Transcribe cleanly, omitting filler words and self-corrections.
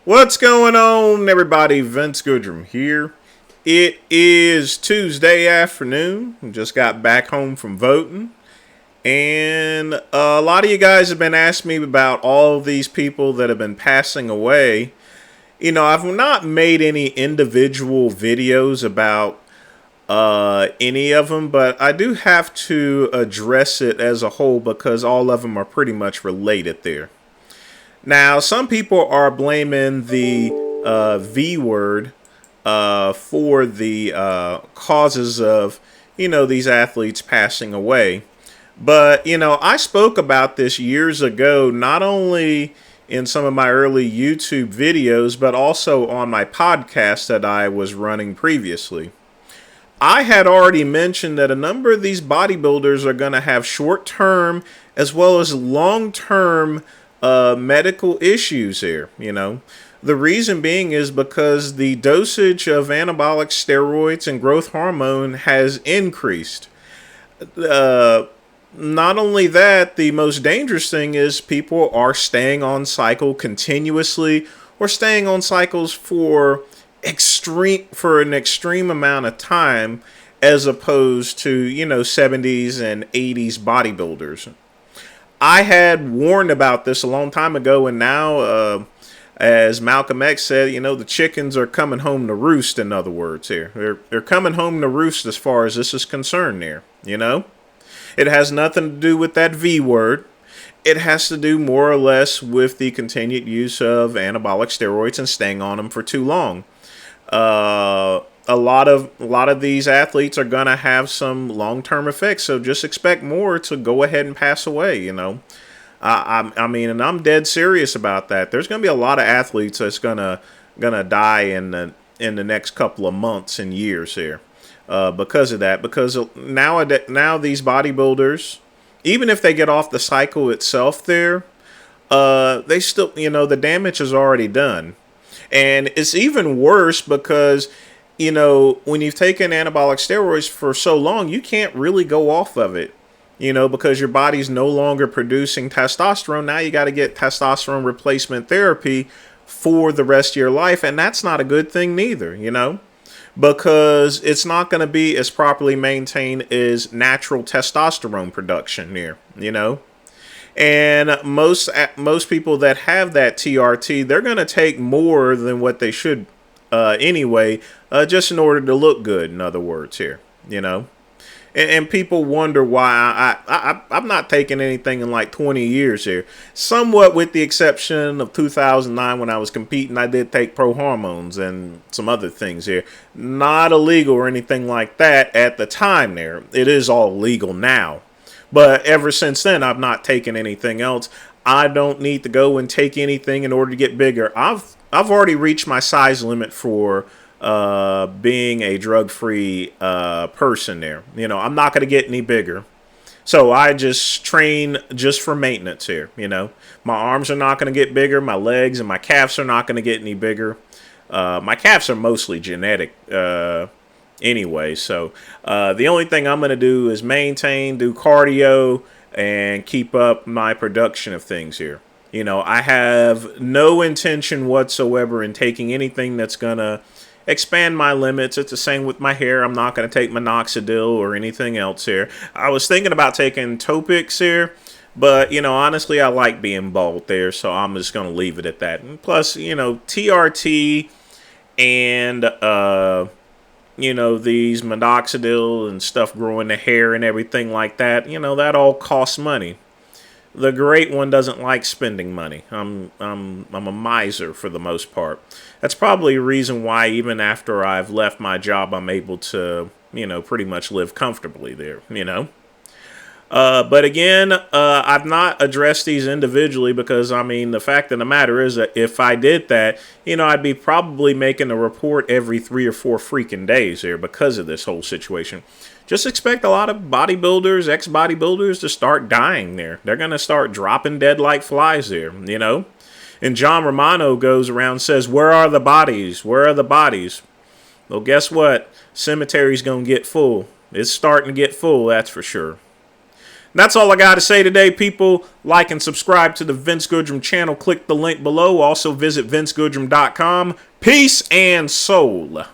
What's going on, everybody? Vince Goodrum here. It is Tuesday afternoon. Just got back home from voting. And a lot of you guys have been asking me about all of these people that have been passing away. I've not made any individual videos about any of them, but I do have to address it as a whole because all of them are pretty much related there. Now, some people are blaming the V word for the causes of, these athletes passing away. But, I spoke about this years ago, not only in some of my early YouTube videos, but also on my podcast that I was running previously. I had already mentioned that a number of these bodybuilders are going to have short-term as well as long-term medical issues here. The reason being is because the dosage of anabolic steroids and growth hormone has increased. Not only that, the most dangerous thing is people are staying on cycle continuously or staying on cycles for an extreme amount of time, as opposed to 70s and 80s bodybuilders. I had warned about this a long time ago, and now, as Malcolm X said, the chickens are coming home to roost. In other words, here they're coming home to roost as far as this is concerned. It has nothing to do with that V word. It has to do more or less with the continued use of anabolic steroids and staying on them for too long. A lot of these athletes are gonna have some long-term effects, so just expect more to go ahead and pass away. I mean, and I'm dead serious about that. There's gonna be a lot of athletes that's gonna die in the next couple of months and years here. Because of that, because now these bodybuilders, even if they get off the cycle itself they still, the damage is already done. And it's even worse because, when you've taken anabolic steroids for so long, you can't really go off of it, because your body's no longer producing testosterone. Now you got to get testosterone replacement therapy for the rest of your life. And that's not a good thing neither, because it's not going to be as properly maintained as natural testosterone production here, And most people that have that TRT, they're going to take more than what they should anyway, just in order to look good, in other words here, And people wonder why I'm not taking anything in like 20 years here. Somewhat with the exception of 2009 when I was competing, I did take pro hormones and some other things here. Not illegal or anything like that at the time there. It is all legal now. But ever since then, I've not taken anything else. I don't need to go and take anything in order to get bigger. I've already reached my size limit for being a drug-free person there. I'm not going to get any bigger. So I just train just for maintenance here. My arms are not going to get bigger. My legs and my calves are not going to get any bigger. My calves are mostly genetic anyway. So the only thing I'm going to do is maintain, do cardio, and keep up my production of things here. I have no intention whatsoever in taking anything that's going to expand my limits. It's the same with my hair. I'm not going to take minoxidil or anything else here. I was thinking about taking Topics here, but, honestly, I like being bald there, so I'm just going to leave it at that. And plus, TRT and, these minoxidil and stuff growing the hair and everything like that, that all costs money. The great one doesn't like spending money. I'm a miser for the most part. That's probably a reason why even after I've left my job, I'm able to, pretty much live comfortably there, But again, I've not addressed these individually because, the fact of the matter is that if I did that, I'd be probably making a report every 3 or 4 freaking days here because of this whole situation. Just expect a lot of bodybuilders, ex-bodybuilders to start dying there. They're going to start dropping dead like flies there, And John Romano goes around and says, where are the bodies? Where are the bodies? Well, guess what? Cemetery's going to get full. It's starting to get full, that's for sure. That's all I got to say today, people. Like and subscribe to the Vince Goodrum channel. Click the link below. Also visit vincegoodrum.com. Peace and soul.